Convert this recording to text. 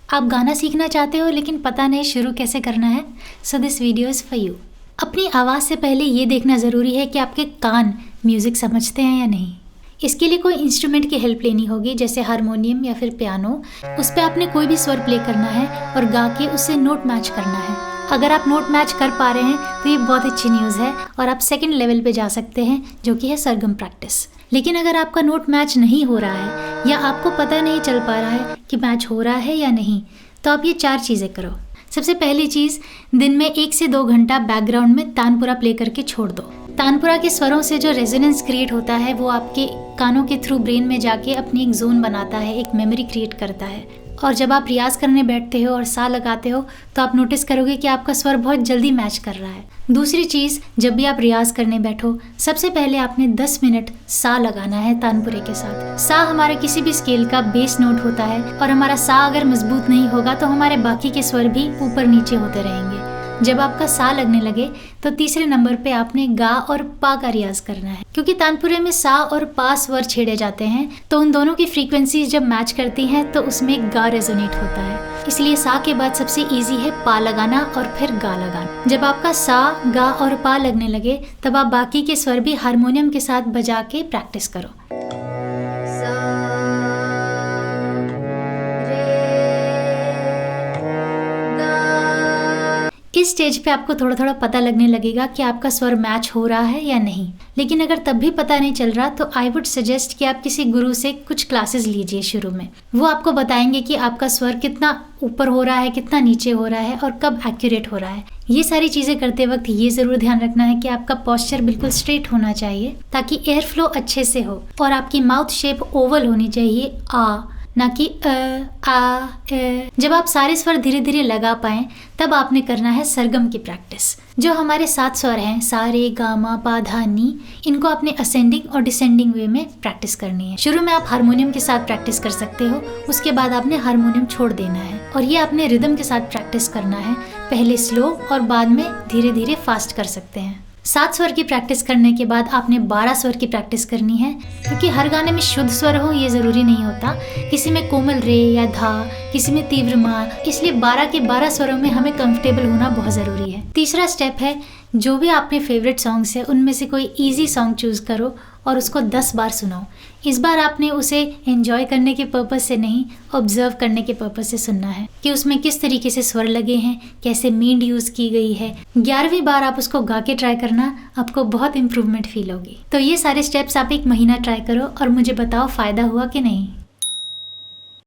आप गाना सीखना चाहते हो लेकिन पता नहीं शुरू कैसे करना है, so this video is for you. अपनी आवाज़ से पहले ये देखना ज़रूरी है कि आपके कान म्यूज़िक समझते हैं या नहीं। इसके लिए कोई इंस्ट्रूमेंट की हेल्प लेनी होगी, जैसे हारमोनियम या फिर पियानो। उस पर आपने कोई भी स्वर प्ले करना है और गा के उससे नोट मैच करना है। अगर आप नोट मैच कर पा रहे हैं तो ये बहुत अच्छी न्यूज़ है और आप सेकंड लेवल पे जा सकते हैं, जो कि है सरगम प्रैक्टिस। लेकिन अगर आपका नोट मैच नहीं हो रहा है या आपको पता नहीं चल पा रहा है कि मैच हो रहा है या नहीं, तो आप ये 4 चीज़ें करो। सबसे पहली चीज़, दिन में 1 से 2 घंटा बैकग्राउंड में तानपुरा प्ले करके छोड़ दो। तानपुरा के स्वरों से जो रेजोनेंस क्रिएट होता है वो आपके कानों के थ्रू ब्रेन में जाके अपनी एक जोन बनाता है, एक मेमोरी क्रिएट करता है। और जब आप रियाज करने बैठते हो और सा लगाते हो तो आप नोटिस करोगे कि आपका स्वर बहुत जल्दी मैच कर रहा है। दूसरी चीज़, जब भी आप रियाज करने बैठो, सबसे पहले आपने 10 मिनट सा लगाना है तानपुरे के साथ। सा हमारे किसी भी स्केल का बेस नोट होता है और हमारा सा अगर मजबूत नहीं होगा तो हमारे बाकी के स्वर भी ऊपर नीचे होते रहेंगे। जब आपका सा लगने लगे तो तीसरे नंबर पे आपने गा और पा का रियाज करना है, क्योंकि तानपुरे में सा और पा स्वर छेड़े जाते हैं, तो उन दोनों की फ्रीक्वेंसीज जब मैच करती हैं तो उसमें गा रेजोनेट होता है। इसलिए सा के बाद सबसे इजी है पा लगाना और फिर गा लगाना। जब आपका सा, गा और पा लगने लगे तब आप बाकी के स्वर भी हारमोनियम के साथ बजा के प्रैक्टिस करो। इस स्टेज पे आपको थोड़ा थोड़ा पता लगने लगेगा कि आपका स्वर मैच हो रहा है या नहीं। लेकिन अगर तब भी पता नहीं चल रहा तो आई वुड सजेस्ट कि आप किसी गुरु से कुछ क्लासेस लीजिए शुरू में। वो आपको बताएंगे कि आपका स्वर कितना ऊपर हो रहा है, कितना नीचे हो रहा है और कब एक्यूरेट हो रहा है। ये सारी चीज़ें करते वक्त ये ज़रूर ध्यान रखना है कि आपका पोस्चर बिल्कुल स्ट्रेट होना चाहिए ताकि एयर फ्लो अच्छे से हो, और आपकी माउथ शेप ओवल होनी चाहिए, ना कि जब आप सारे स्वर धीरे धीरे लगा पाएं तब आपने करना है सरगम की प्रैक्टिस। जो हमारे 7 स्वर हैं, सा रे गा मा पा धा नी, इनको आपने असेंडिंग और डिसेंडिंग वे में प्रैक्टिस करनी है। शुरू में आप हारमोनियम के साथ प्रैक्टिस कर सकते हो, उसके बाद आपने हारमोनियम छोड़ देना है और ये आपने रिदम के साथ प्रैक्टिस करना है। पहले स्लो और बाद में धीरे धीरे फास्ट कर सकते हैं। 7 स्वर की प्रैक्टिस करने के बाद आपने 12 स्वर की प्रैक्टिस करनी है, क्योंकि हर गाने में शुद्ध स्वर हो ये ज़रूरी नहीं होता। किसी में कोमल रे या धा, किसी में तीव्र मा, इसलिए 12 के 12 स्वरों में हमें कंफर्टेबल होना बहुत ज़रूरी है। तीसरा स्टेप है, जो भी आपने फेवरेट सॉन्ग्स है उनमें से कोई ईजी सॉन्ग चूज़ करो और उसको 10 बार सुनाओ। इस बार आपने उसे एंजॉय करने के पर्पस से नहीं, ऑब्जर्व करने के पर्पस से सुनना है कि उसमें किस तरीके से स्वर लगे हैं, कैसे मींड यूज़ की गई है। 11वीं बार आप उसको गा के ट्राई करना, आपको बहुत इंप्रूवमेंट फील होगी। तो ये सारे स्टेप्स आप 1 महीना ट्राई करो और मुझे बताओ फ़ायदा हुआ कि नहीं।